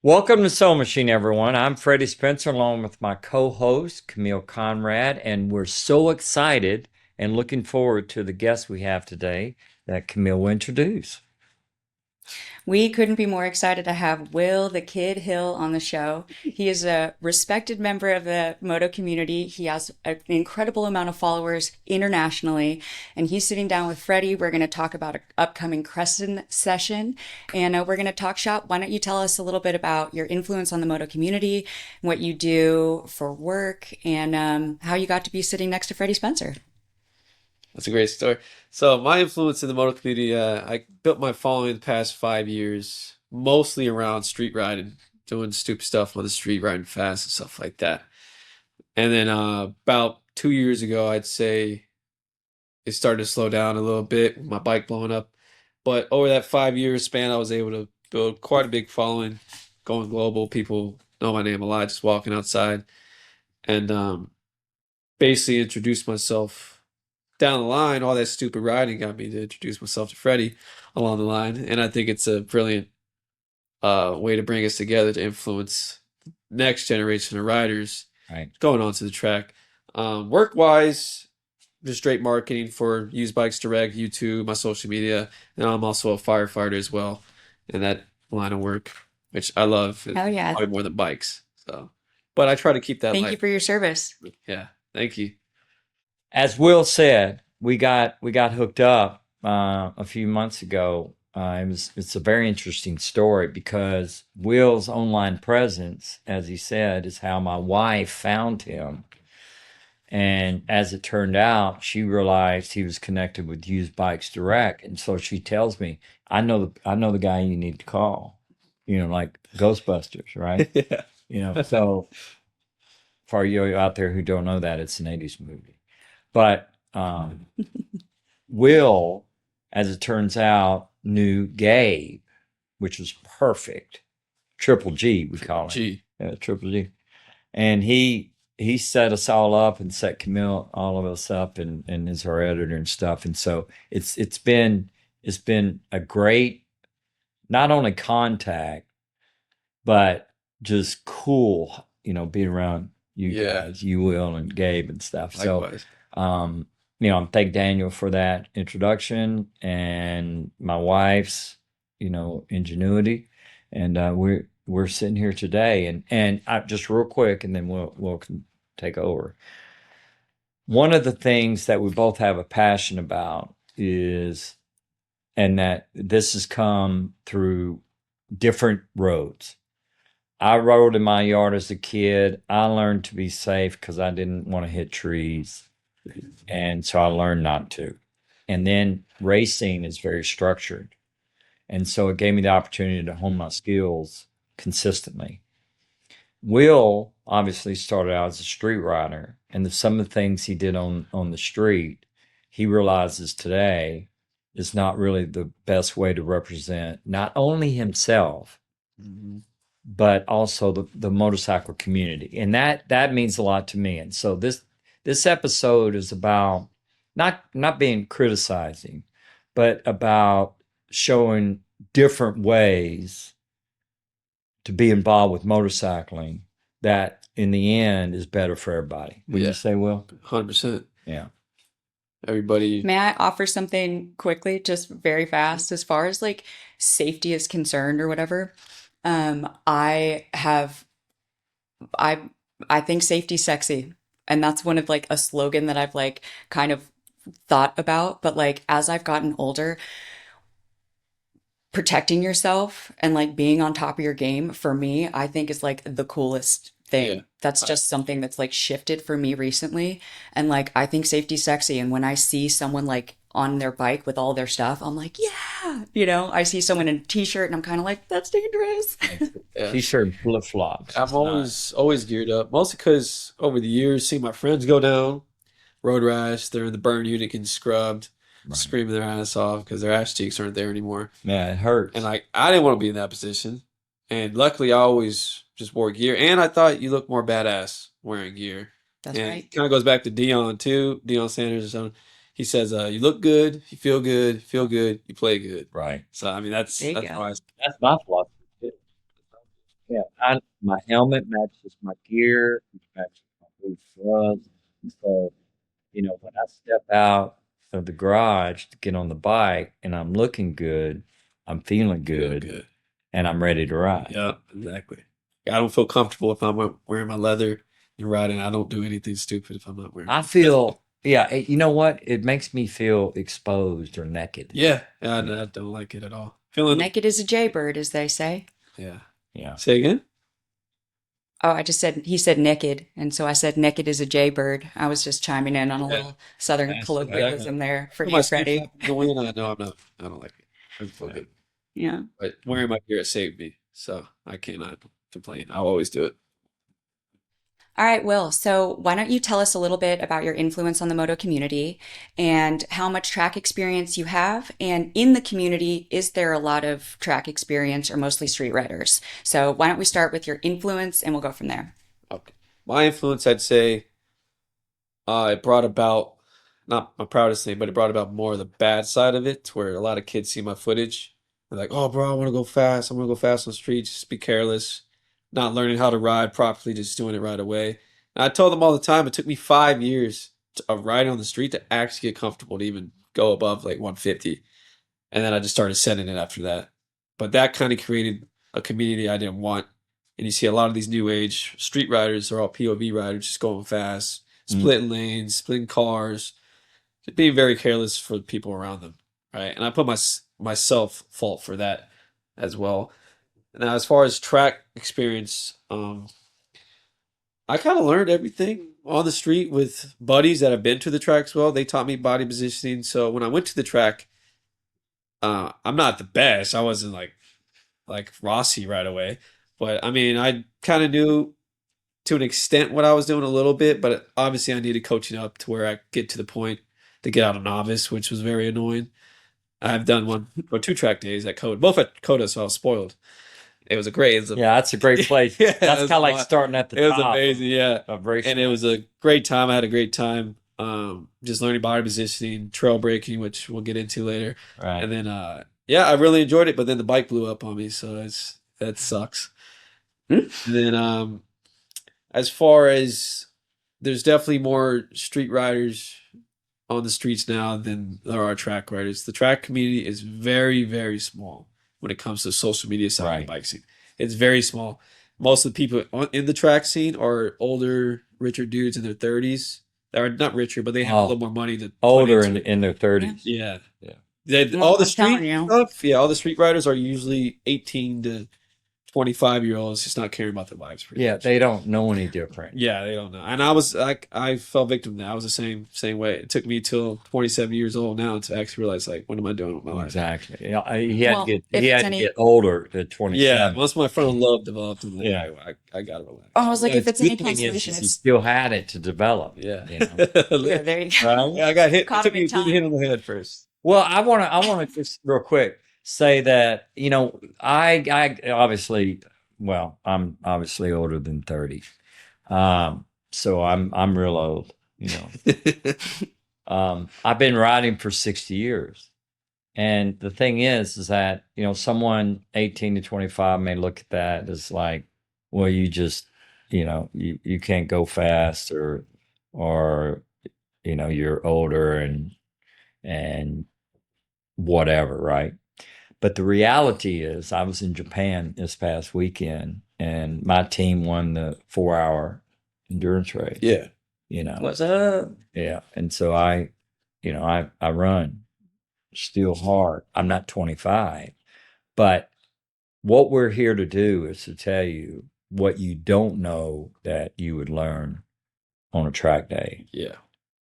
Welcome to Soul Machine, everyone. I'm Freddie Spencer, along with my co-host Camille Conrad, and we're so excited and looking forward to the guest we have today that Camille will introduce. We couldn't be more excited to have Will the Kid Hill on the show. He is a respected member of the moto community. He has an incredible amount of followers internationally, and he's sitting down with Freddie. We're going to talk about an upcoming Crescent session, and we're going to talk shop. Why don't you tell us a little bit about your influence on the moto community, what you do for work, and how you got to be sitting next to Freddie Spencer? That's a great story. So my influence in the moto community, I built my following the past 5 years, mostly around street riding, doing stupid stuff on the street, riding fast and stuff like that. And then about 2 years ago, I'd say it started to slow down a little bit with my bike blowing up. But over that 5 year span, I was able to build quite a big following, going global. People know my name a lot, just walking outside, and basically introduced myself down the line. All that stupid riding got me to introduce myself to Freddie along the line, and I think it's a brilliant way to bring us together to influence next generation of riders Right. going onto the track. Work wise, just straight marketing for Used Bikes Direct, YouTube, my social media, and I'm also a firefighter as well in that line of work, which I love Hell yeah. probably more than bikes. So, but I try to keep that Thank life. you for your service. Yeah, thank you. As Will said, we got hooked up a few months ago. It's a very interesting story because Will's online presence, as he said, is how my wife found him. And as it turned out, she realized he was connected with Used Bikes Direct, and so she tells me, "I know the guy you need to call." Like Ghostbusters, right? Yeah. So for you out there who don't know that, it's an '80s movie. But Will, as it turns out, knew Gabe, which was perfect. Triple G, we call him. Gee. Yeah, Triple G. And he set us all up and set Camille all of us up and is our editor and stuff. And so it's been a great not only contact, but just cool, being around you Yeah, guys, you Will and Gabe and stuff. So likewise. um, I thank Daniel for that introduction and my wife's, ingenuity. And we're sitting here today and just real quick and then we'll can take over. One of the things that we both have a passion about is and that this has come through different roads. I rode in my yard as a kid. I learned to be safe because I didn't want to hit trees. And so I learned not to. And then racing is very structured. And so it gave me the opportunity to hone my skills consistently. Will obviously started out as a street rider, and some of the things he did on the street, he realizes today is not really the best way to represent not only himself Mhm. but also the motorcycle community, and that means a lot to me. And so this episode is about not being criticizing, but about showing different ways to be involved with motorcycling that in the end is better for everybody. Would you Yeah, say, Will? 100%. Yeah. Everybody. May I offer something quickly, just very fast, as far as like safety is concerned or whatever? I have I I think safety's sexy. And that's one of like a slogan that I've like kind of thought about. But like as I've gotten older, protecting yourself and like being on top of your game for me, I think is like the coolest Yeah. thing. That's I, just something that's like shifted for me recently. And like I think safety's sexy. And when I see someone like on their bike with all their stuff, I'm like, yeah, I see someone in a t-shirt and I'm kind of like, that's dangerous. yeah. T-shirt flip flops. I'm It's not always geared up, mostly because over the years, seeing my friends go down, road rash, they're in the burn unit getting scrubbed, right. screaming their ass off because their ass cheeks aren't there anymore. Yeah, it And hurts. like, I didn't want to be in that position. And luckily, I always just wore gear. And I thought you look more badass wearing gear. That's And right. it kind of goes back to Dion too, Dion Sanders or something. He says, "You look good, you feel good, you play good." Right. So I mean, There you that's go. how I. That's my philosophy too. Yeah, my helmet matches my gear, it matches my boots, gloves. And so, when I step out of the garage to get on the bike and I'm looking good, I'm feeling Feel good, good. and I'm ready to ride. Yeah, exactly. I don't feel comfortable if I'm wearing my leather and riding. I don't do anything stupid if I'm not wearing I it. feel, yeah, you know what? It makes me feel exposed or naked. Yeah, I Yeah. don't like it at all. Feeling, Naked as a jaybird, as they say. yeah. Yeah. Say again? Oh, I just said, he said naked. And so I said naked as a jaybird. I was just chiming in on a Yeah. little Southern That's Exactly. colloquialism there for Put my you, sleeves Freddie. up in the wind. No, I'm not. I don't like it. I feel good. Yeah. But wearing my gear saved me, so I cannot complain. I'll always do it. All right, Will. So why don't you tell us a little bit about your influence on the moto community and how much track experience you have? And in the community, is there a lot of track experience or mostly street riders? So why don't we start with your influence and we'll go from there. Okay. My influence, I'd say, it brought about not my proudest thing, but it brought about more of the bad side of it, where a lot of kids see my footage. They're like, "Oh, bro, I want to go fast. I'm gonna go fast on the street. Just be careless, not learning how to ride properly, just doing it right away." And I told them all the time. It took me 5 years of riding on the street to actually get comfortable to even go above like 150, and then I just started sending it after that. But that kind of created a community I didn't want. And you see a lot of these new age street riders are all POV riders, just going fast, Mm. splitting lanes, splitting cars, just being very careless for the people around them, right? And I put myself fault for that as well. Now, as far as track experience, I kind of learned everything on the street with buddies that have been to the track as well. They taught me body positioning. So when I went to the track, I'm not the best. I wasn't like Rossi right away, but I mean, I kind of knew to an extent what I was doing a little bit, but obviously I needed coaching up to where I get to the point to get out of novice, which was very annoying. I've done one or two track days at Coda, both at Coda, so I was spoiled. It was a great, it was a, Yeah, that's a great place. yeah, That's kind of like starting at the it was top amazing, yeah. of race. And it was a great time. I had a great time, just learning body positioning, trail breaking, which we'll get into later. Right. And then, yeah, I really enjoyed it, but then the bike blew up on me, so that sucks. And then, as far as there's definitely more street riders on the streets now than there are track riders. The track community is very, very small when it comes to social media side of Right. the bike scene. It's very small. Most of the people in the track scene are older, richer dudes in their 30s. They're not richer, but they have a Oh, little more money to put older into it. in their 30s. Yeah. Yeah. Well, All the I'm telling street you. stuff, yeah, all the street riders are usually 18 to 25-year-olds just not caring about their lives pretty Yeah, much. they don't know any different. Yeah, they don't know. And I was like, I fell victim to that. I was the same way. It took me till 27 years old now to actually realize, like, what am I doing with my life? Exactly. Yeah, he had Well, to get if he it's had to any, get older at Yeah, 27. once my frontal lobe developed, I'm like, Yeah. I gotta relax. oh, I was like, if The it's any good thing is consolation, he it's, still had it to develop. Yeah. You know. yeah, there you go. Right? Yeah, I got hit. It Caught took him me in a good hit time. on the head first. Well, I wanna just real quick say that, I obviously, well, I'm obviously older than 30. So I'm real old, you know. I've been riding for 60 years. And the thing is that, someone 18 to 25 may look at that as like, well, you just, you can't go fast or, you're older and whatever, right? But the reality is I was in Japan this past weekend and my team won the 4-hour endurance race, Yeah. What's up? Yeah. And so I run still hard. I'm not 25, but what we're here to do is to tell you what you don't know that you would learn on a track day. Yeah.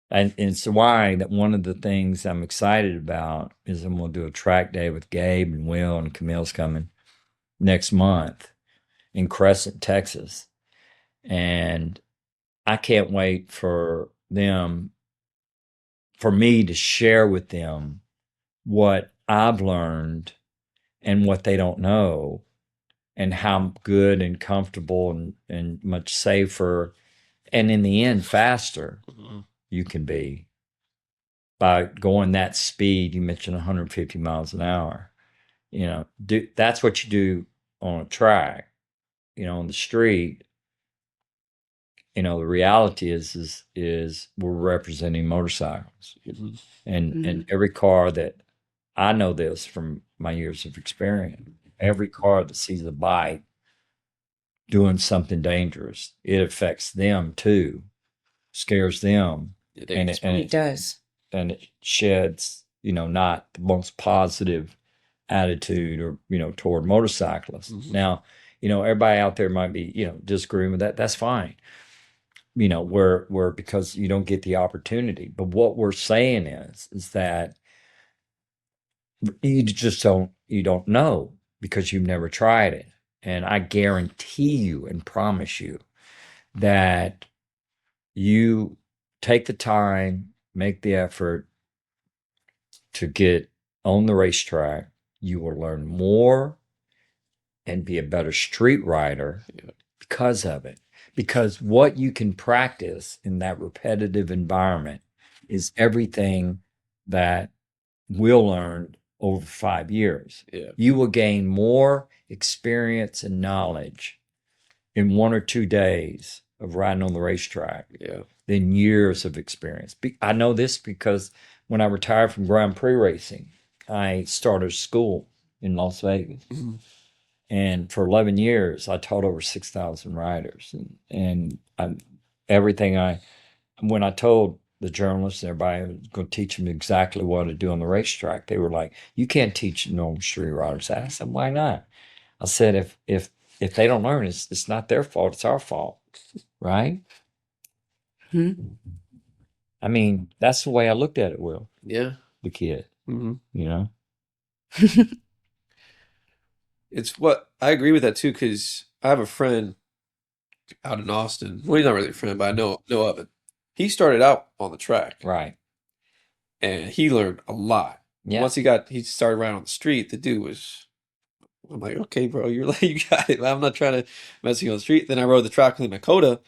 And it's why that one of the things I'm excited about is I'm going to do a track day with Gabe and Will and Camille's coming next month in Crescent, Texas. And I can't wait for me to share with them what I've learned and what they don't know and how good and comfortable and much safer and in the end faster you can be by going that speed. You mentioned 150 miles an hour. That's what you do on a track. on the street, the reality is we're representing motorcycles, Mhm. and every car that I know this from my years of experience, every car that sees a bike doing something dangerous, it affects them too, scares them, Yeah, they and respond. It does. and it sheds, not the most positive attitude or, toward motorcyclists. Mhm. Now, everybody out there might be, disagreeing with that. That's fine. Where because you don't get the opportunity. But what we're saying is that you don't know because you've never tried it. And I guarantee you and promise you that you take the time, make the effort to get on the racetrack, you will learn more and be a better street rider Yeah. because of it. Because what you can practice in that repetitive environment is everything that we'll learn over 5 years. Yeah. You will gain more experience and knowledge in 1 or 2 days of riding on the racetrack Yeah. than years of experience. I know this because when I retired from Grand Prix racing, I started school in Las Vegas. Mhm. And for 11 years, I taught over 6,000 riders. And when I told the journalists and everybody I was going to teach them exactly what to do on the racetrack, they were like, "You can't teach normal street riders that." I said, "Why not?" I said, if they don't learn, it's not their fault, it's our fault, right? Mhm. I mean, that's the way I looked at it, Will, Yeah. the kid, hmm you know? It's what I agree with that too, because I have a friend out in Austin. Well, he's not really a friend, but I know of it. He started out on the track Right. and he learned a lot. Yeah. Once he started riding on the street, the dude was. I'm like, okay, bro, you're like, you got it. I'm not trying to mess with you on the street. Then I rode the track with Makota,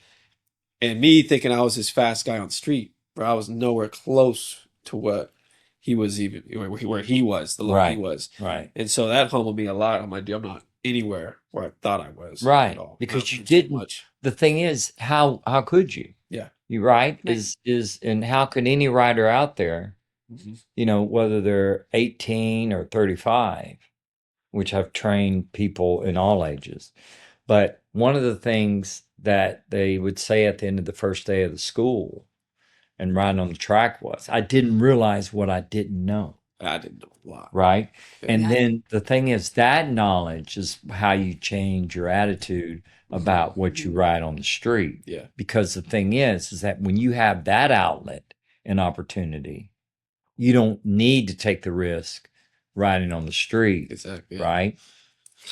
and me thinking I was this fast guy on the street, bro, I was nowhere close to what he was even where he was, the level he Right. was. Right. And so that humbled me a lot. I'm like, dude, I'm not anywhere where I thought I was at Right. all. Because I've you learned so didn't. much. The thing is, how could you? Yeah. You right? Right. And how could any rider out there, Mhm. whether they're 18 or 35, which I've trained people in all ages. But one of the things that they would say at the end of the first day of the school and riding on the track was, I didn't realize what I didn't know. I didn't know a lot. Right. Yeah. And Yeah. then the thing is, that knowledge is how you change your attitude about what you ride on the street. Yeah. Because the thing is that when you have that outlet and opportunity, you don't need to take the risk riding on the street, Exactly. Yeah. right?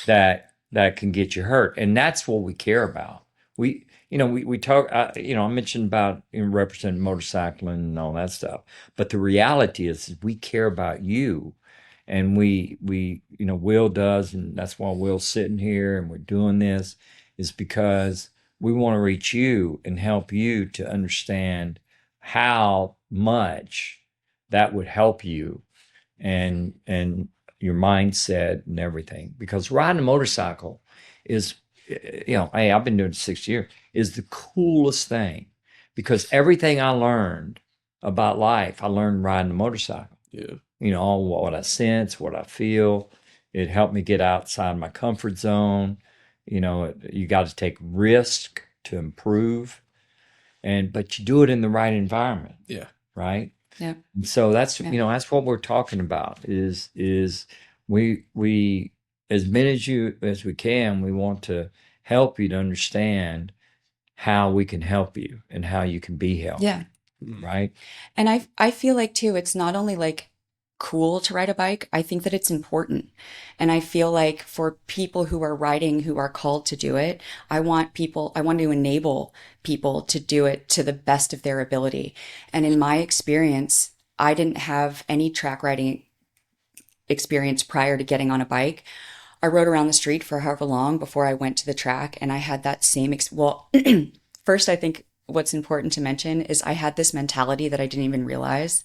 That can get you hurt, and that's what we care about. We talk. I mentioned about representing motorcycling and all that stuff, but the reality is we care about you, and we Will does, and that's why Will's sitting here and we're doing this, is because we want to reach you and help you to understand how much that would help you and your mindset and everything. Because riding a motorcycle is, hey, I've been doing it 6 years, is the coolest thing. Because everything I learned about life, I learned riding a motorcycle. Yeah. All what I sense, what I feel. It helped me get outside my comfort zone. You got to take risk to improve, but you do it in the right environment, Yeah. right? Yeah. And so that's Yeah. that's what we're talking about is we as many as we can, we want to help you to understand how we can help you and how you can be helped. Yeah. Right. And I feel like too, it's not only like cool to ride a bike, I think that it's important. And I feel like for people who are riding, who are called to do it, I want to enable people to do it to the best of their ability. And in my experience, I didn't have any track riding experience prior to getting on a bike. I rode around the street for however long before I went to the track, and I had that same first, I think what's important to mention is I had this mentality that I didn't even realize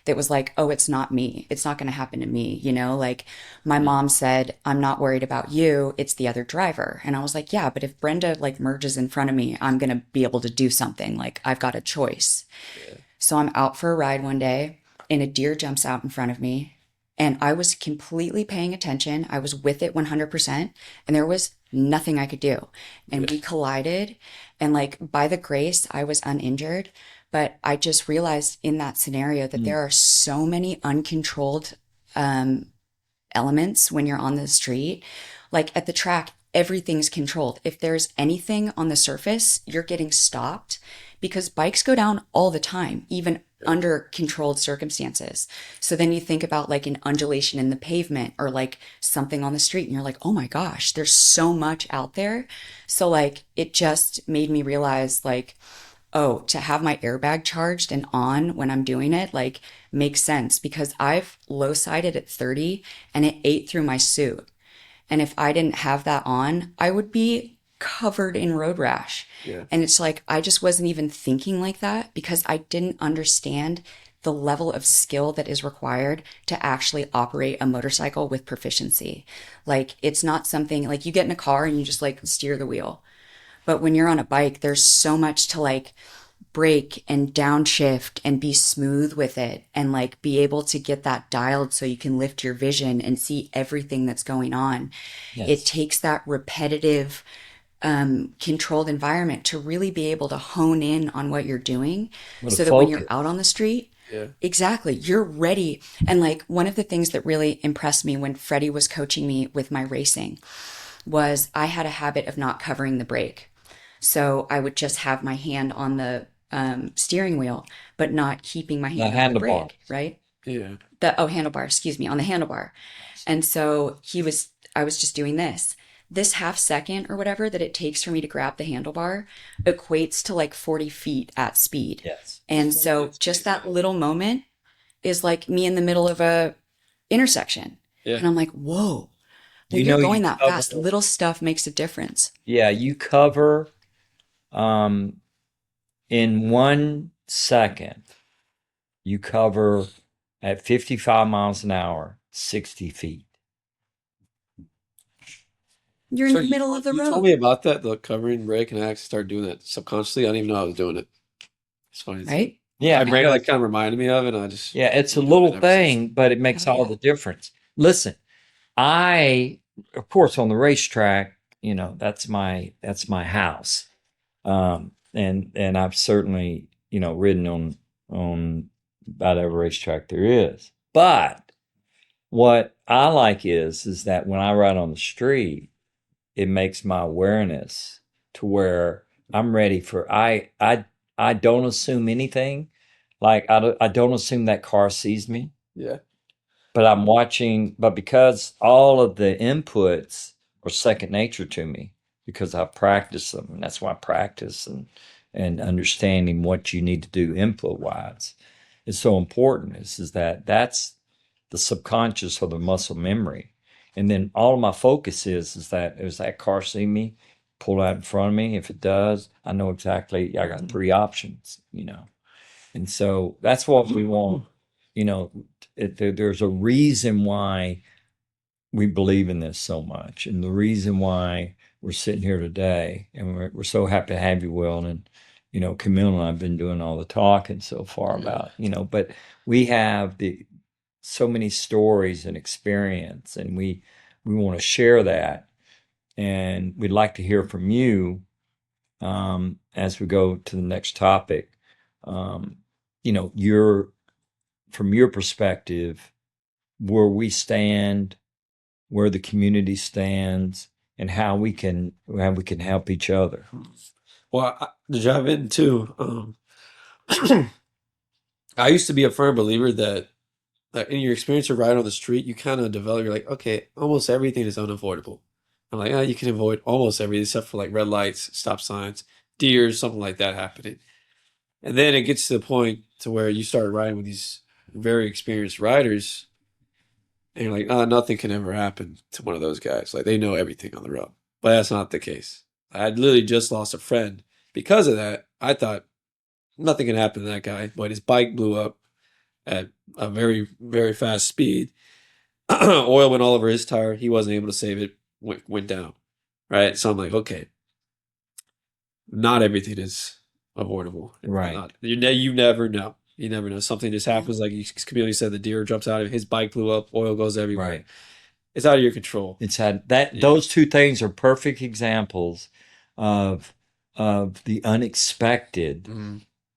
that was like, oh, it's not me. It's not going to happen to me. You know, like my mom said, I'm not worried about you. It's the other driver. And I was like, yeah, but if Brenda like merges in front of me, I'm going to be able to do something. Like I've got a choice. Yeah. So I'm out for a ride one day and a deer jumps out in front of me. And I was completely paying attention. I was with it 100%. And there was nothing I could do. And we collided. And like by the grace, I was uninjured. But I just realized in that scenario that there are so many uncontrolled elements when you're on the street. Like at the track, everything's controlled. If there's anything on the surface, you're getting stopped because bikes go down all the time, even under controlled circumstances. So then you think about like an undulation in the pavement or like something on the street and you're like, oh my gosh, there's so much out there. So like it just made me realize like, oh, to have my airbag charged and on when I'm doing it, like makes sense because I've low sided at 30 and it ate through my suit. And if I didn't have that on, I would be covered in road rash. Yeah. And it's like, I just wasn't even thinking like that because I didn't understand the level of skill that is required to actually operate a motorcycle with proficiency. Like, it's not something like you get in a car and you just like steer the wheel. But when you're on a bike, there's so much to like brake and downshift and be smooth with it and like be able to get that dialed so you can lift your vision and see everything that's going on. Yes. It takes that repetitive, controlled environment to really be able to hone in on what you're doing What so a that when you're focus. out on the street, Yeah. exactly, you're ready. And like one of the things that really impressed me when Freddie was coaching me with my racing was I had a habit of not covering the brake. So I would just have my hand on the steering wheel, but not keeping my hand on the handlebar. brake, right? Yeah. Handlebar, excuse me, on the handlebar. And so I was just doing this half second or whatever that it takes for me to grab the handlebar equates to like 40 feet at speed. Yes. And so just that little moment is like me in the middle of a intersection. Yeah. And I'm like, whoa, when You you're know, going you that cover, fast, little stuff makes a difference. yeah, you cover um, in 1 second, you cover at 55 miles an hour, 60 feet. You're in So the middle of the you told road. me about that, the covering brake, and I actually started doing that subconsciously. I didn't even know I was doing it. It's funny. Right? Yeah, My brain like because kind of reminded me of it, and I just yeah, it's a been doing little it ever since. thing, but it makes Oh, all yeah. the difference. Listen, of course, on the racetrack, that's my house. And I've certainly, ridden on about every racetrack there is. But what I like is that when I ride on the street, it makes my awareness to where I'm ready for I don't assume anything. Like I don't assume that car sees me, Yeah. but I'm watching, but because all of the inputs are second nature to me because I practice them, and that's why I practice and understanding what you need to do input wise is so important. Is that that's the subconscious or the muscle memory, and then all of my focus is that car see me, pull out in front of me. If it does, I know exactly. I got three options. And so that's what we want. There's a reason why we believe in this so much, and the reason why we're sitting here today, and we're so happy to have you, Will, and Camille and I've been doing all the talking so far about but we have so many stories and experience, and we want to share that, and we'd like to hear from you as we go to the next topic. Your from your perspective, where we stand, where the community stands, and how we can help each other. Well, to dive in too, I used to be a firm believer that in your experience of riding on the street, you kind of develop. You're like, okay, almost everything is unavoidable. I'm like, you can avoid almost everything except for like red lights, stop signs, deer, something like that happening. And then it gets to the point to where you start riding with these very experienced riders, and you're like, nothing can ever happen to one of those guys. Like they know everything on the road, but that's not the case. I literally just lost a friend because of that. I thought nothing can happen to that guy, but his bike blew up. at a very, very fast speed. Oil went all over his tire. He wasn't able to save it. Went down. Right. So I'm like, okay, not everything is avoidable. Right. You never know. You never know. Something just happens. Like Camille said, the deer jumps out of his bike, blew up, oil goes everywhere. Right. It's out of your control. It's had that. Those two things are perfect examples of the unexpected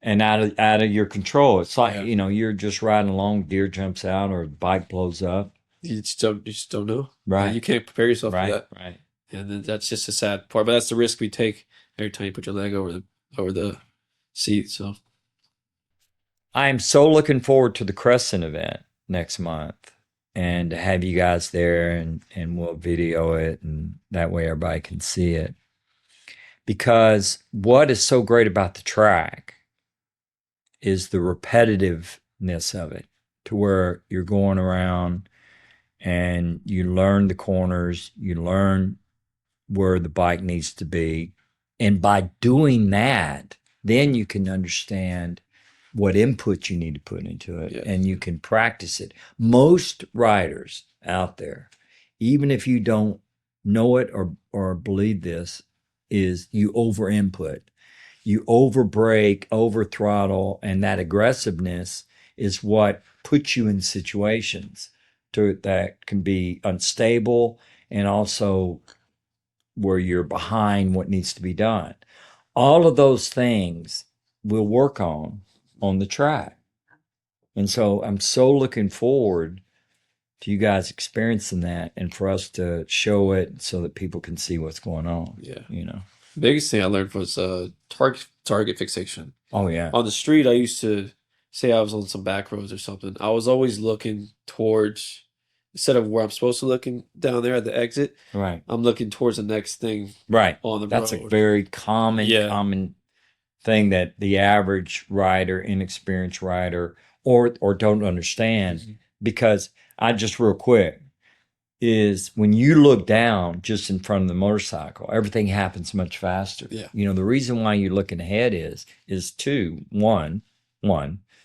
and out of your control. It's like you're just riding along, deer jumps out, or bike blows up. You just don't know. Right. You can't prepare yourself for that. Right. And then that's just a sad part. But that's the risk we take every time you put your leg over the seat. So I'm so looking forward to the Crescent event next month and to have you guys there, and we'll video it, and that way everybody can see it. Because what is so great about the track is the repetitiveness of it, to where you're going around and you learn the corners, you learn where the bike needs to be. And by doing that, then you can understand what input you need to put into it, and you can practice it. Most riders out there, even if you don't know it or believe this, is you over input, you over brake, over throttle, and that aggressiveness is what puts you in situations that can be unstable, and also where you're behind what needs to be done. All of those things we'll work on the track. And so I'm so looking forward to you guys experiencing that, and for us to show it so that people can see what's going on. Yeah. Biggest thing I learned was target fixation. Oh yeah. On the street, I used to say I was on some back roads or something. I was always looking towards, instead of where I'm supposed to looking down there at the exit. Right. I'm looking towards the next thing. Right. On the That's road. a very common thing that the average rider, inexperienced rider, or don't understand. Because I just real quick is when you look down just in front of the motorcycle, everything happens much faster. Yeah. The reason why you're looking ahead is two. One,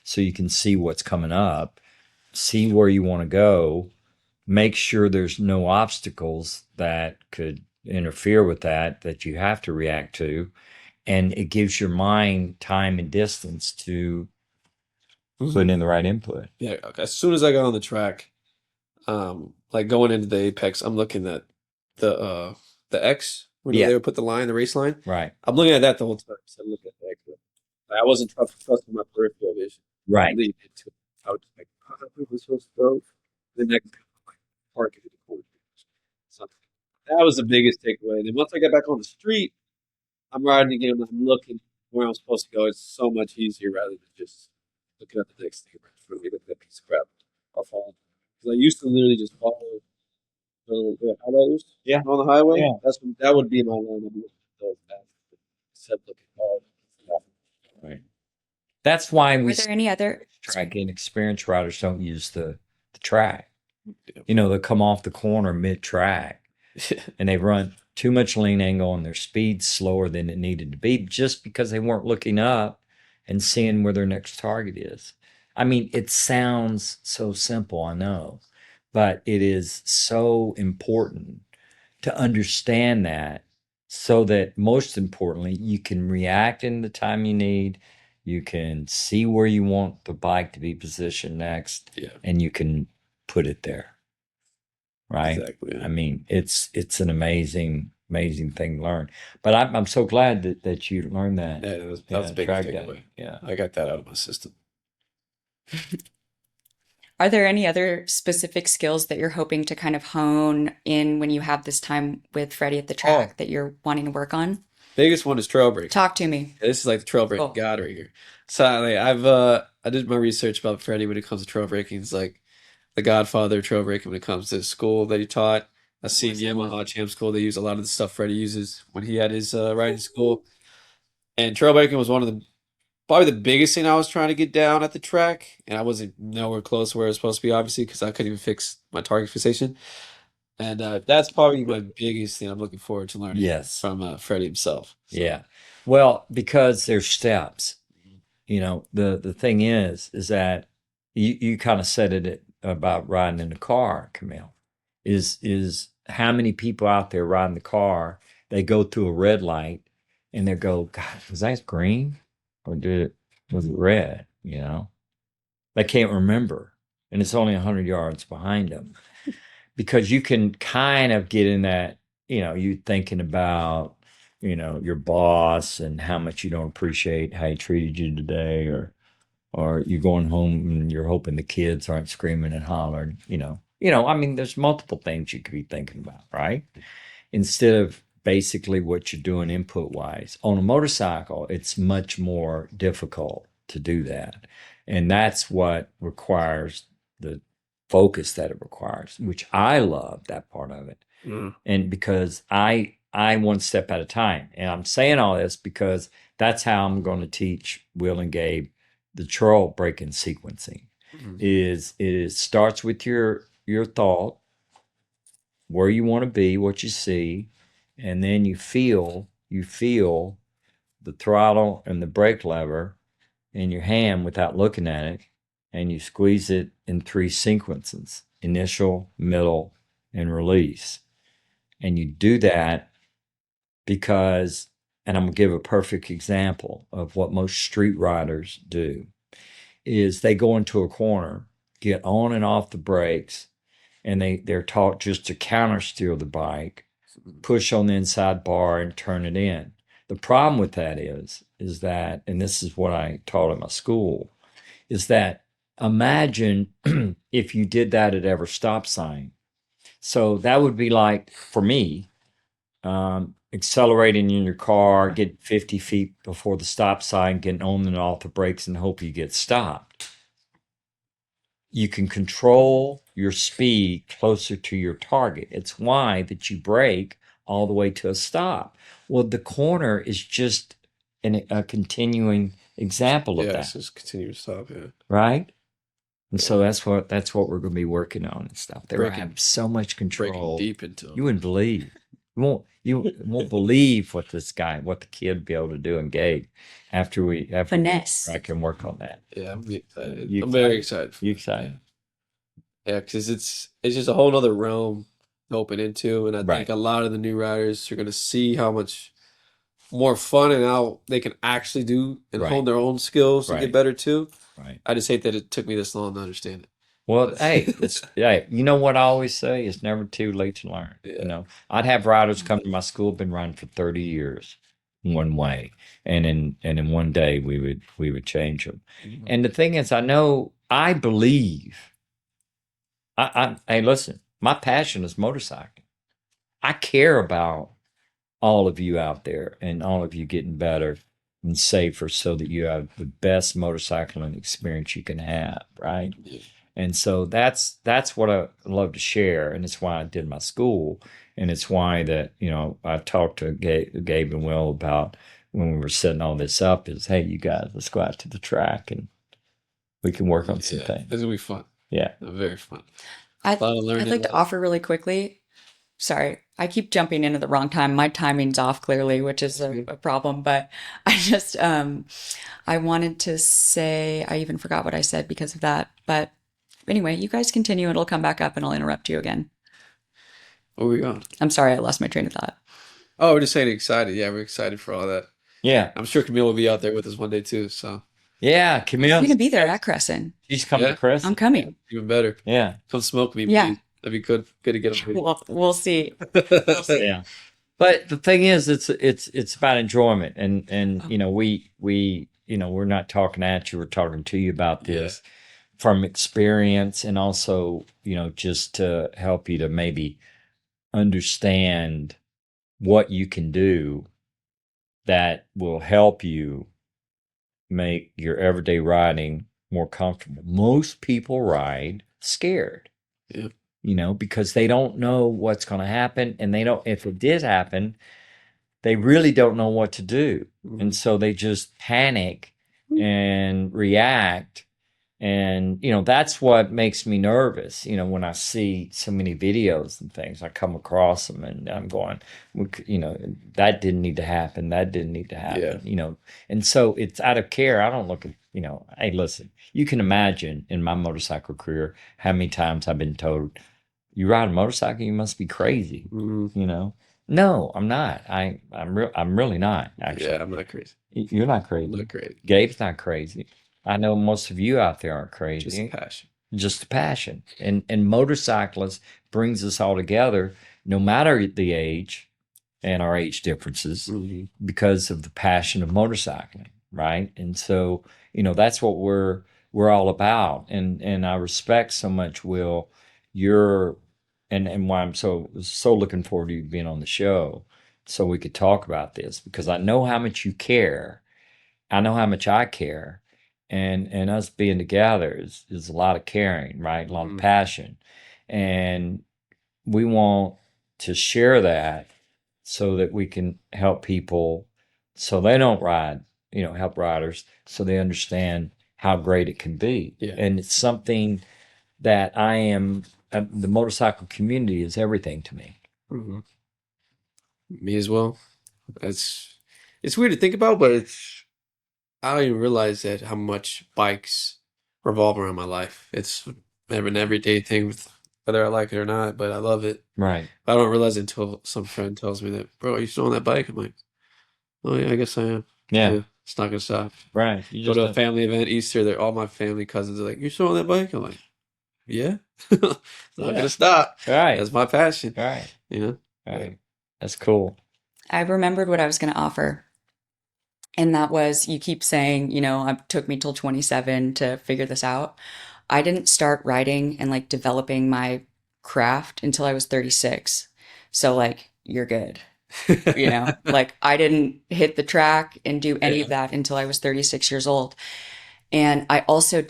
so you can see what's coming up, see where you want to go, make sure there's no obstacles that could interfere with that you have to react to. And it gives your mind time and distance to put in the right input. Yeah. As soon as I got on the track, like going into the apex, I'm looking at the X when they would put the race line. Right. I'm looking at that the whole time. So I'm looking at the X. I wasn't trusting my peripheral vision. Right. Leading into it. I was like, where was supposed to go? The next target in the corner. So that was the biggest takeaway. And then once I got back on the street, I'm riding again. I'm looking where I'm supposed to go. It's so much easier rather than just looking at the next thing right in front of me, looking at that piece of crap. I'll fall. Because I used to literally just follow the highlighters on the highway. Yeah. That would be my line. I'd be looking at those except looking all. Right. That's why Were there any other track inexperienced riders don't use the track. They'll come off the corner mid-track and they run too much lean angle and their speed's slower than it needed to be just because they weren't looking up and seeing where their next target is. I mean, it sounds so simple, I know, but it is so important to understand that, so that most importantly, you can react in the time you need. You can see where you want the bike to be positioned next, and you can put it there. Right? Exactly. I mean, it's an amazing thing to learn. But I'm so glad that you learned that. Yeah, that was a big takeaway. Yeah, I got that out of my system. Are there any other specific skills that you're hoping to kind of hone in when you have this time with Freddie at the track that you're wanting to work on? Biggest one is trail breaking. Talk to me. This is like the trail breaking god right here. So I did my research about Freddie when it comes to trail breaking. He's like the godfather of trail breaking when it comes to school that he taught. I've seen Yamaha Champ School. They use a lot of the stuff Freddie uses when he had his riding school. And trail breaking was probably the biggest thing I was trying to get down at the track. And I wasn't nowhere close to where it was supposed to be, obviously, because I couldn't even fix my target fixation. And that's probably my biggest thing I'm looking forward to learning from Freddie himself. So. Yeah. Well, because there's steps. The thing is that you kind of said it about riding in the car, Camille, is how many people out there riding the car, they go through a red light and they go, God, was that green? Or was it red? You know? They can't remember. And it's only 100 yards behind them. Because you can kind of get in that, you thinking about, your boss and how much you don't appreciate how he treated you today, or you're going home and you're hoping the kids aren't screaming and hollering, I mean, there's multiple things you could be thinking about, right? Instead of basically what you're doing input wise. On a motorcycle, it's much more difficult to do that. And that's what requires the focus that it requires, which I love that part of it. Mm. And because I one step at a time. And I'm saying all this because that's how I'm going to teach Will and Gabe the trail breaking sequencing. Is it starts with your thought, where you want to be, what you see, and then you feel the throttle and the brake lever in your hand without looking at it, and you squeeze it in 3 sequences: initial, middle, and release. And you do that because, and I'm gonna give a perfect example of what most street riders do, is they go into a corner, get on and off the brakes, and they're taught just to counter steer the bike, push on the inside bar and turn it in. The problem with that is that, and this is what I taught at my school, is that imagine if you did that at every stop sign. So that would be like, for me, accelerating in your car, get 50 feet before the stop sign, getting on and off the brakes and hope you get stopped. You can control your speed closer to your target. It's why that you brake all the way to a stop. Well, the corner is just a continuing example of Yeah, that, it's just continue to stop. Yeah. right? And so that's what we're going to be working on and stuff. They Breaking- have so much Breaking control. deep into them. You wouldn't believe. You won't believe what the kid be able to do in Gabe after Finesse. I can work on that. Yeah, I'm excited. You I'm very excited. You excited? Yeah, because it's just a whole other realm to open into, and I Right. think a lot of the new riders are going to see how much more fun and how they can actually do and Right. hone their own skills to Right. get better too. Right. I just hate that it took me this long to understand it. Well, hey, hey, you know what I always say? It's never too late to learn. Yeah. I'd have riders come to my school, been riding for 30 years one way, and in one day we would change them. And the thing is, I believe. Hey, listen, my passion is motorcycling. I care about all of you out there and all of you getting better and safer so that you have the best motorcycling experience you can have, right? Yeah. And so that's what I love to share, and it's why I did my school, and it's why that I talked to Gabe and Will about when we were setting all this up. Is, hey, you guys, let's go out to the track and we can work on some things. It's gonna be fun. Yeah, Very fun. I'd A lot of learning. like to offer really quickly. Sorry, I keep jumping in at the wrong time. My timing's off clearly, which is a problem. But I just, I wanted to say, I even forgot what I said because of that. But anyway, you guys continue. It'll come back up and I'll interrupt you again. Where are we going? I'm sorry, I lost my train of thought. Oh, we're just saying excited. Yeah, we're excited for all that. yeah, I'm sure Camille will be out there with us one day too. So yeah. I'm Camille, going to be there at Crescent. she's coming Yeah. to Chris. I'm coming. even better. Yeah, Come smoke me. Yeah. Please. That'd be good. Good to get on. We'll see. yeah. But the thing is, it's about enjoyment, and we're not talking at you. We're talking to you about this from experience, and also just to help you to maybe understand what you can do that will help you make your everyday riding more comfortable. Most people ride scared. Yeah. Because they don't know what's going to happen, and they don't, if it did happen, they really don't know what to do. And so they just panic and react. And, that's what makes me nervous. When I see so many videos and things, I come across them and I'm going, that didn't need to happen. That didn't need to happen, and so it's out of care. I don't look at Hey, listen, you can imagine in my motorcycle career how many times I've been told, you ride a motorcycle, you must be crazy. No, I'm not. I'm really not, actually. Yeah, I'm not crazy. You're not I'm crazy. not crazy. Gabe's not crazy. I know most of you out there aren't Just crazy. passion. Just a passion. And motorcyclists brings us all together, no matter the age and our age differences, because of the passion of motorcycling, right? And so, that's what we're all about. And I respect so much, Will, your and why I'm so looking forward to you being on the show so we could talk about this, because I know how much you care. I know how much I care. And us being together is a lot of caring, right? A lot of passion. And we want to share that so that we can help people so they don't ride, help riders so they understand how great it can be. Yeah. And it's something that the motorcycle community is everything to me. Me as well. It's weird to think about, but I don't even realize that how much bikes revolve around my life. It's an everyday thing, whether I like it or not, but I love it. Right. I don't realize it until some friend tells me that, bro, are you still on that bike? I'm like, oh yeah, I guess I am. Yeah. It's not gonna stop. Right. Go to a family event, Easter, all my family cousins are like, you're still on that bike? I'm like, yeah. It's not gonna stop. Right. That's my passion. Right. Right. Yeah. That's cool. I remembered what I was going to offer. And that was, you keep saying, it took me till 27 to figure this out. I didn't start writing and like developing my craft until I was 36. So like, you're good. Like I didn't hit the track and do any of that until I was 36 years old. And I also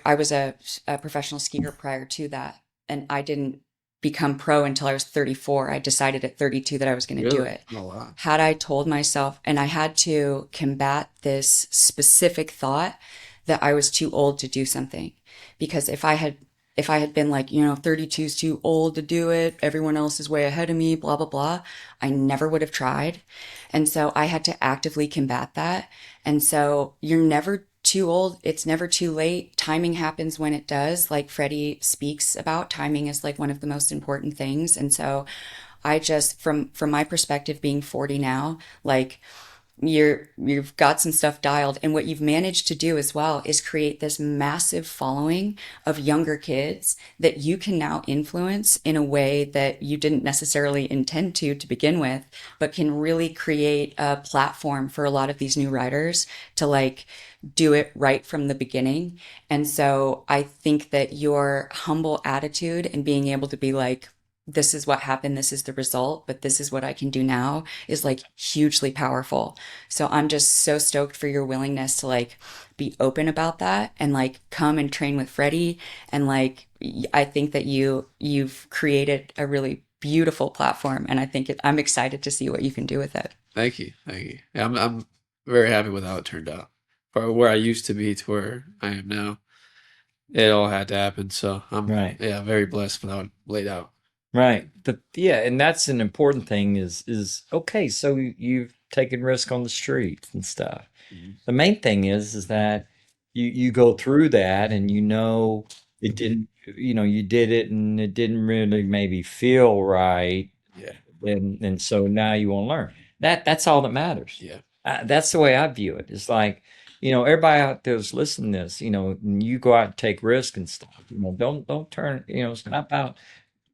I was a professional skier prior to that. And I didn't become pro until I was 34. I decided at 32 that I was going to do it. Oh, wow. Had I told myself, and I had to combat this specific thought that I was too old to do something. Because if I had been like, 32 is too old to do it, everyone else is way ahead of me, blah, blah, blah, I never would have tried. And so I had to actively combat that. And so you're never too old. It's never too late. Timing happens when it does. Like Freddie speaks about, timing is like one of the most important things. And so I just, from my perspective, being 40 now, like you've got some stuff dialed, and what you've managed to do as well is create this massive following of younger kids that you can now influence in a way that you didn't necessarily intend to begin with, but can really create a platform for a lot of these new riders to like do it right from the beginning. And so I think that your humble attitude and being able to be like, this is what happened, this is the result, but this is what I can do now is like hugely powerful. So I'm just so stoked for your willingness to like be open about that and like come and train with Freddie. And like, I think that you've created a really beautiful platform, and I think I'm excited to see what you can do with it. Thank you. Yeah, I'm very happy with how it turned out. From where I used to be to where I am now, it all had to happen. So I'm very blessed with how it laid out. Right. And that's an important thing is okay, so you've taken risk on the street and stuff. The main thing is that you go through that and it didn't, you did it and it didn't really maybe feel right. Yeah. And so now you want to learn. That's all that matters. Yeah. That's the way I view it. It's like, everybody out there's listening to this, and you go out and take risk and stuff. Don't turn, it's not about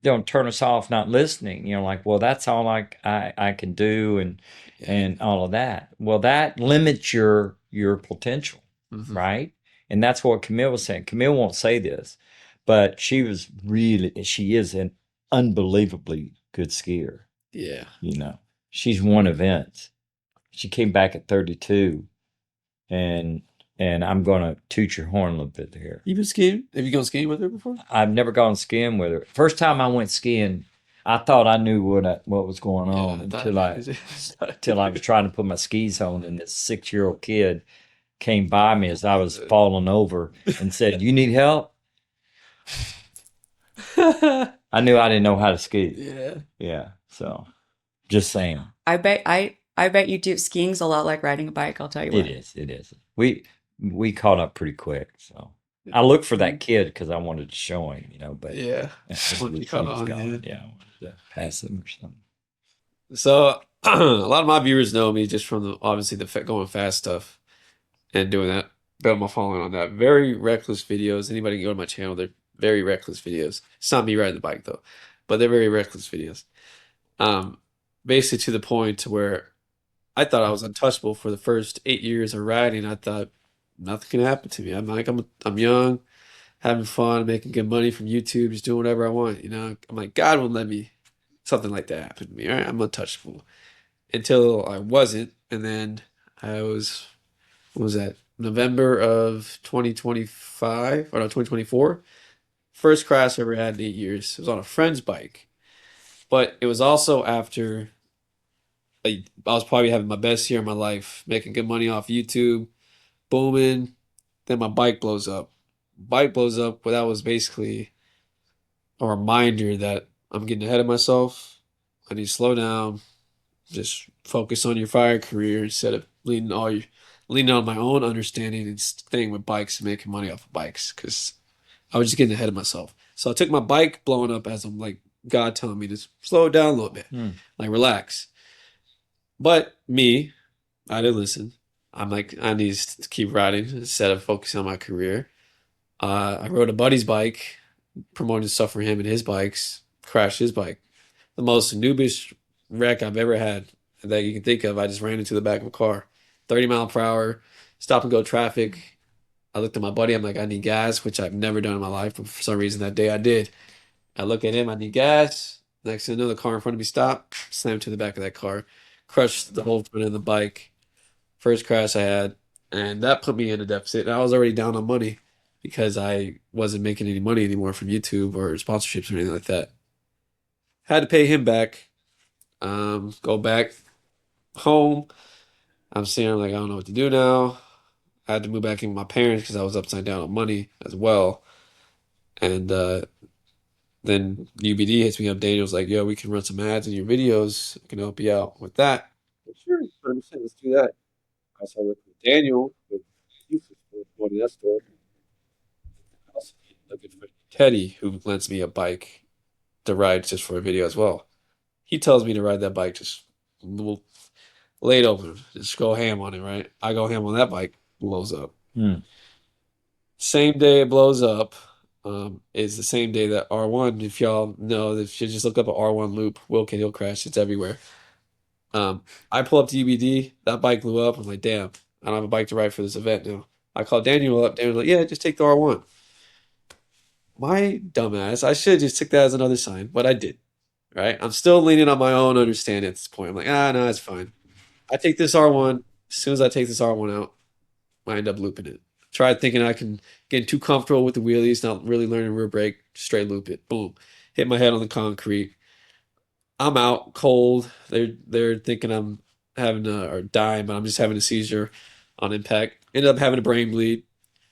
don't turn us off not listening, like, well, that's all I can do and all of that. Well, that limits your potential, right? And that's what Camille was saying. Camille won't say this, but she is an unbelievably good skier. Yeah. She's won events. She came back at 32, and I'm going to toot your horn a little bit here. You been skiing? Have you gone skiing with her before? I've never gone skiing with her. First time I went skiing, I thought I knew what was going on until I was trying to put my skis on, and this 6-year-old kid came by me as I was falling over and said, "You need help?" I knew I didn't know how to ski. Yeah. Yeah. So, just saying. I bet you do. Skiing's a lot like riding a bike. I'll tell you what. It is. we caught up pretty quick. So I looked for that kid because I wanted to show him, but Yeah. When you caught on, yeah, I wanted to pass him or something. So a lot of my viewers know me just from obviously the going fast stuff and doing that. Build my following on that. Very reckless videos. Anybody can go to my channel. They're very reckless videos. It's not me riding the bike though, but they're very reckless videos. Basically to the point to where I thought I was untouchable for the first 8 years of riding. I thought nothing can happen to me. I'm young, having fun, making good money from YouTube, just doing whatever I want. I'm like, God won't let me something like that happen to me. All right, I'm untouchable until I wasn't, and then I was. What was that? November of 2025 or no 2024. First crash I ever had in 8 years. It was on a friend's bike, but it was also after I was probably having my best year of my life, making good money off YouTube, booming. Then my bike blows up. Bike blows up, but that was basically a reminder that I'm getting ahead of myself. I need to slow down, just focus on your fire career instead of leaning on my own understanding and staying with bikes and making money off of bikes because I was just getting ahead of myself. So I took my bike blowing up as I'm like God telling me to slow it down a little bit, like relax. But me, I didn't listen. I'm like, I need to keep riding instead of focusing on my career. I rode a buddy's bike, promoting stuff for him and his bikes, crashed his bike. The most noobish wreck I've ever had that you can think of. I just ran into the back of a car, 30 mile per hour, stop and go traffic. I looked at my buddy. I'm like, I need gas, which I've never done in my life, but for some reason that day I did. I look at him. I need gas. Next thing I know, the car in front of me stopped, slammed to the back of that car, crushed the whole front of the bike. First crash I had, and that put me in a deficit. And I was already down on money because I wasn't making any money anymore from YouTube or sponsorships or anything like that. Had to pay him back. Go back home. I'm sitting there like, I don't know what to do now. I had to move back in with my parents because I was upside down on money as well. And then UBD hits me up. Daniel's like, yo, we can run some ads in your videos. I can help you out with that. I'm sure, 100%, let's do that. I started working with Daniel with going to that store. I also need a good friend, Teddy, who lends me a bike to ride just for a video as well. He tells me to ride that bike, just lay it open, just go ham on it, right? I go ham on that bike, blows up. Same day it blows up is the same day that R1, if y'all know, if you just look up an R1 loop, WillKiddHill crash, it's everywhere. I pull up to UBD, that bike blew up. I'm like, damn, I don't have a bike to ride for this event now. I call Daniel up. Daniel's like, yeah, just take the R1. My dumbass, I should have just took that as another sign, but I did. Right? I'm still leaning on my own understanding at this point. I'm like, no, it's fine. I take this R1. As soon as I take this R1 out, I end up looping it. Tried thinking I can get too comfortable with the wheelies, not really learning rear brake, straight loop it. Boom. Hit my head on the concrete. I'm out cold. They're thinking I'm having or dying, but I'm just having a seizure on impact. Ended up having a brain bleed.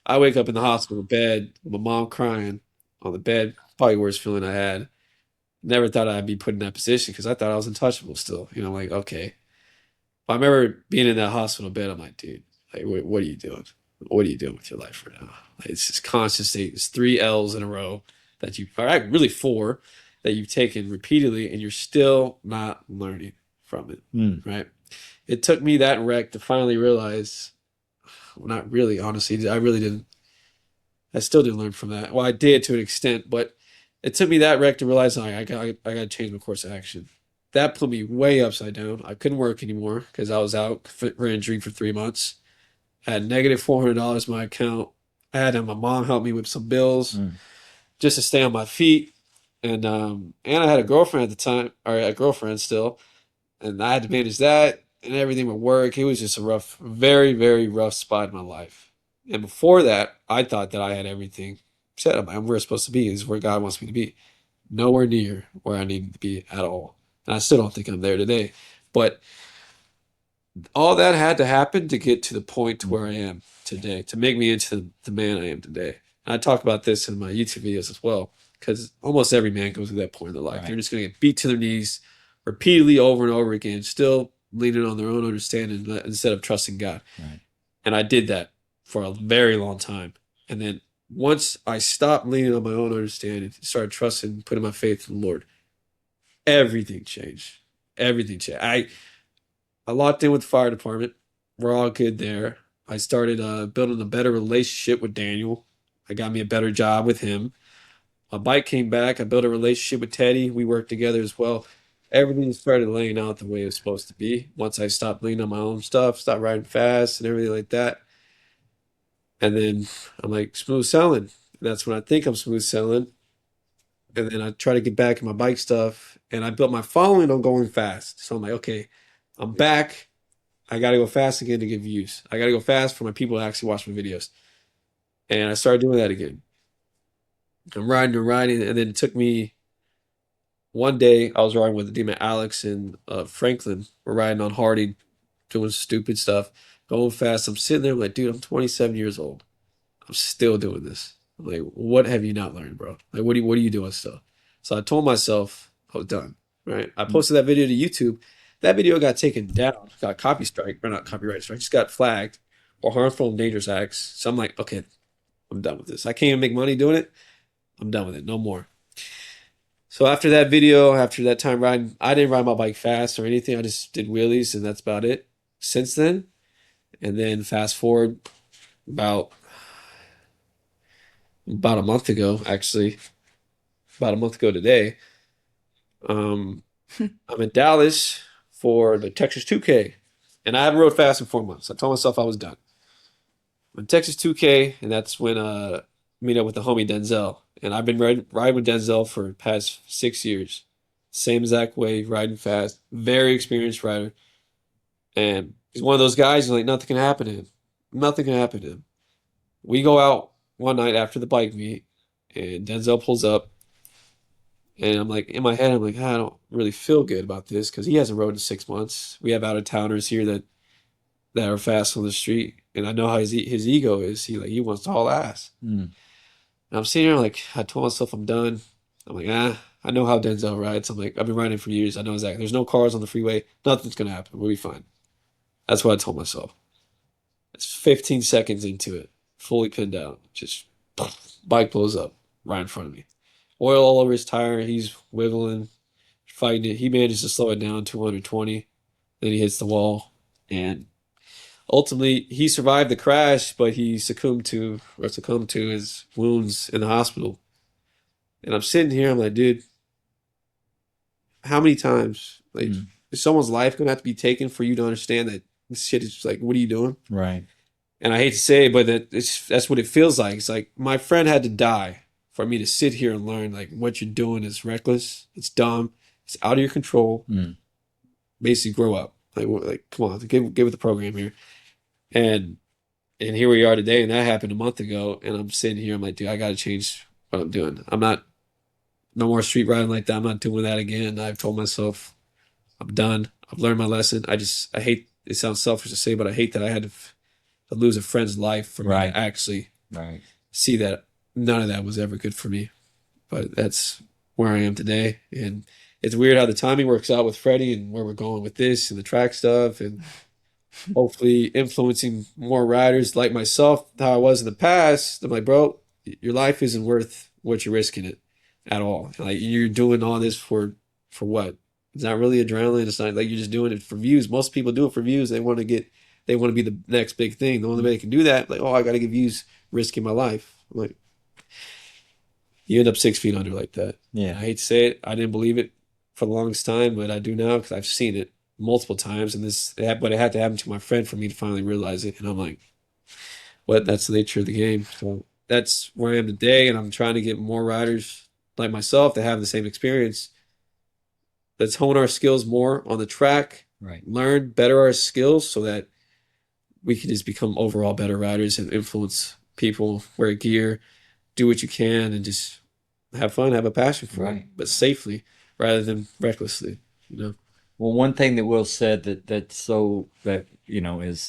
I wake up in the hospital bed, with my mom crying on the bed. Probably the worst feeling I had. Never thought I'd be put in that position because I thought I was untouchable still. Like, okay. But I remember being in that hospital bed. I'm like, dude, like, what are you doing? What are you doing with your life right now? Like, it's just constant state. It's 3 L's in a row that really 4 that you've taken repeatedly and you're still not learning from it, right? It took me that wreck to finally realize, well, not really, honestly, I really didn't. I still didn't learn from that. Well, I did to an extent, but it took me that wreck to realize I got to change my course of action. That put me way upside down. I couldn't work anymore because I was out for injury for 3 months. I had negative $400 in my account. I had my mom help me with some bills just to stay on my feet. And I had a girlfriend at the time, or a girlfriend still, and I had to manage that and everything with work. It was just a very, very rough spot in my life. And before that, I thought that I had everything set up. I'm where I'm supposed to be. This is where God wants me to be. Nowhere near where I need to be at all. And I still don't think I'm there today. But all that had to happen to get to the point to where I am today, to make me into the man I am today. And I talk about this in my YouTube videos as well, because almost every man goes through that point in their life. Right. They're just going to get beat to their knees repeatedly over and over again, still leaning on their own understanding instead of trusting God. Right. And I did that for a very long time. And then once I stopped leaning on my own understanding, started trusting, putting my faith in the Lord, everything changed. Everything changed. I locked in with the fire department. We're all good there. I started building a better relationship with Daniel. I got me a better job with him. My bike came back. I built a relationship with Teddy. We worked together as well. Everything started laying out the way it was supposed to be. Once I stopped leaning on my own stuff, stopped riding fast and everything like that. And then I'm like, smooth selling. And that's when I think I'm smooth selling. And then I try to get back in my bike stuff. And I built my following on going fast. So I'm like, okay, I'm back. I got to go fast again to get views. I got to go fast for my people to actually watch my videos. And I started doing that again. I'm riding and riding. And then it took me one day, I was riding with the demon Alex and Franklin. We're riding on Harding, doing stupid stuff, going fast. I'm sitting there, I'm like, dude, I'm 27 years old. I'm still doing this. I'm like, what have you not learned, bro? Like, what are you doing still? So I told myself I was done. Right? I posted that video to YouTube. That video got taken down, got copy strike, or not copyright strike, just got flagged or harmful and dangerous acts. So I'm like, okay, I'm done with this. I can't even make money doing it. I'm done with it. No more. So after that video, after that time riding, I didn't ride my bike fast or anything. I just did wheelies and that's about it since then. And then fast forward about a month ago, actually, about a month ago today, I'm in Dallas for the Texas 2K. And I haven't rode fast in 4 months. I told myself I was done. I'm in Texas 2K, and that's when I meet up with the homie Denzel. And I've been riding with Denzel for the past 6 years. Same exact way, riding fast. Very experienced rider. And he's one of those guys, like, nothing can happen to him. Nothing can happen to him. We go out one night after the bike meet, and Denzel pulls up. And I'm like, in my head, I'm like, I don't really feel good about this because he hasn't rode in 6 months. We have out-of-towners here that are fast on the street. And I know how his ego is. He wants to haul ass. Mm. And I'm sitting here like, I told myself I'm done. I'm like, I know how Denzel rides. I'm like, I've been riding for years. I know exactly. There's no cars on the freeway. Nothing's going to happen. We'll be fine. That's what I told myself. It's 15 seconds into it. Fully pinned out. Just bike blows up right in front of me. Oil all over his tire. He's wiggling, fighting it. He manages to slow it down to 120. Then he hits the wall. And ultimately, he survived the crash, but he succumbed to his wounds in the hospital. And I'm sitting here, I'm like, dude, how many times? Like, is someone's life going to have to be taken for you to understand that this shit is like, what are you doing? Right. And I hate to say it, but that's what it feels like. It's like my friend had to die for me to sit here and learn, like, what you're doing is reckless. It's dumb. It's out of your control. Basically, grow up. Like, come on, get with the program here. And here we are today, and that happened a month ago. And I'm sitting here, I'm like, dude, I got to change what I'm doing. I'm not, no more street riding like that. I'm not doing that again. I've told myself I'm done. I've learned my lesson. I hate, it sounds selfish to say, but I hate that I had to lose a friend's life for me to actually see that none of that was ever good for me. But that's where I am today. And it's weird how the timing works out with Freddie and where we're going with this and the track stuff and hopefully influencing more riders like myself, how I was in the past. I'm like, bro, your life isn't worth what you're risking it at all. Like, you're doing all this for what? It's not really adrenaline. It's not like you're just doing it for views. Most people do it for views. They want to be the next big thing. The only way they can do that, like, oh, I got to get views, risking my life. I'm like, you end up 6 feet under like that. Yeah. I hate to say it. I didn't believe it for the longest time, but I do now because I've seen it multiple times. And but it had to happen to my friend for me to finally realize it. And I'm like, what? That's the nature of the game. So that's where I am today. And I'm trying to get more riders like myself to have the same experience. Let's hone our skills more on the track, learn better our skills so that we can just become overall better riders and influence people, wear gear, do what you can, and just have fun, have a passion for it, but safely rather than recklessly, you know? Well, one thing that Will said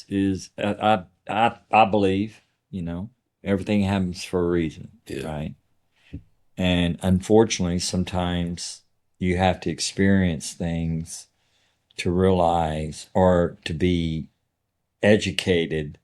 is I believe, everything happens for a reason, right? And unfortunately, sometimes you have to experience things to realize or to be educated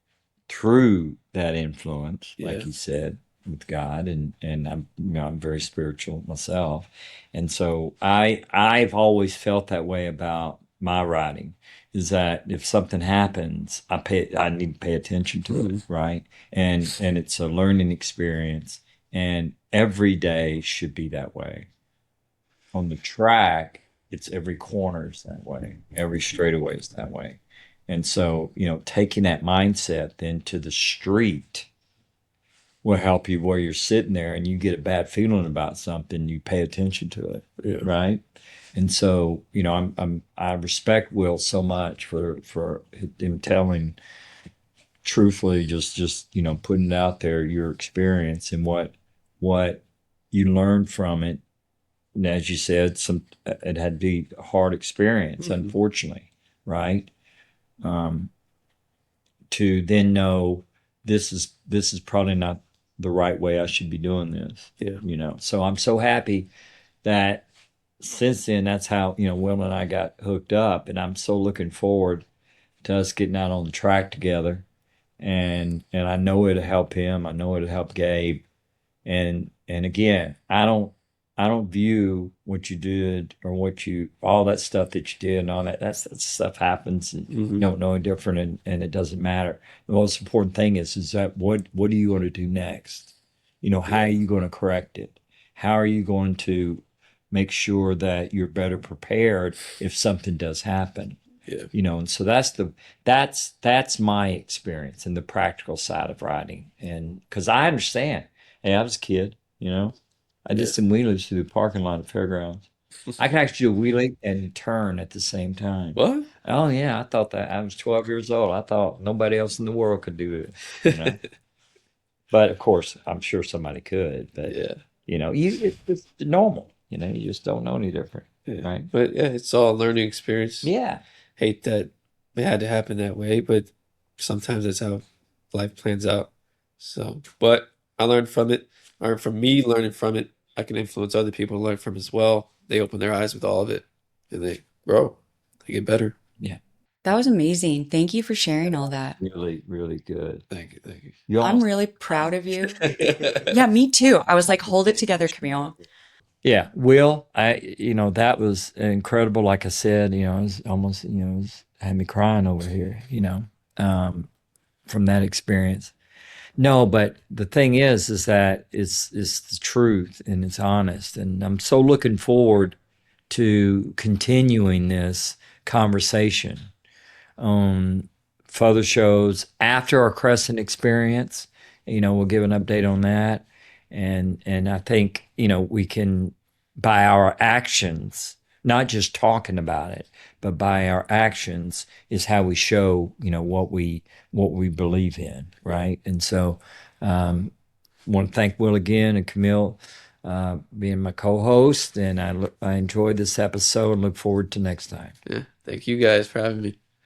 through that influence, like Yeah. you said, with God, and I'm I'm very spiritual myself, and so I've always felt that way about my writing, is that if something happens, I need to pay attention to it, right? And it's a learning experience, and every day should be that way. On the track, it's every corner is that way, every straightaway is that way. And so, taking that mindset then to the street will help you where you're sitting there and you get a bad feeling about something, you pay attention to it, Yeah. right? And so, I respect Will so much for him telling truthfully, just putting out there your experience and what you learned from it. And as you said, it had to be a hard experience, unfortunately, right? Um, to then know this is probably not the right way I should be doing this. Yeah. So I'm so happy that since then that's how Will and I got hooked up, and I'm so looking forward to us getting out on the track together, and I know it'll help him. I know it'll help Gabe, and again, I don't view what you did or all that stuff that you did and all that that stuff happens, and you don't know any different, and it doesn't matter. The most important thing is that what are you going to do next? How are you going to correct it? How are you going to make sure that you're better prepared if something does happen? Yeah. And so that's my experience in the practical side of writing, and because I understand. Hey, I was a kid, I did some wheelies through the parking lot at Fairgrounds. I can actually do a wheelie and turn at the same time. What? Oh yeah, I thought that I was 12 years old. I thought nobody else in the world could do it. But of course, I'm sure somebody could. But Yeah. it's normal. You just don't know any different, Yeah. right? But yeah, it's all a learning experience. Yeah. Hate that it had to happen that way, but sometimes that's how life plans out. So, but I learned from it. Learned from me, learning from it. I can influence other people to learn from as well. They open their eyes with all of it, and they grow. They get better. Yeah. That was amazing. Thank you for sharing all that. Really, really good. Thank you. Thank you. You I'm almost- really proud of you. Yeah, me too. I was like, hold it together, Camille. Yeah, Will, that was incredible. Like I said, it was almost, it had me crying over here, from that experience. No, but the thing is that it's the truth and it's honest, and I'm so looking forward to continuing this conversation on further shows after our Crescent experience. We'll give an update on that, and I think we can, by our actions, not just talking about it, but by our actions is how we show what we believe in, right? And so want to thank Will again, and Camille being my co-host, and I enjoyed this episode and look forward to next time. Yeah. Thank you guys for having me.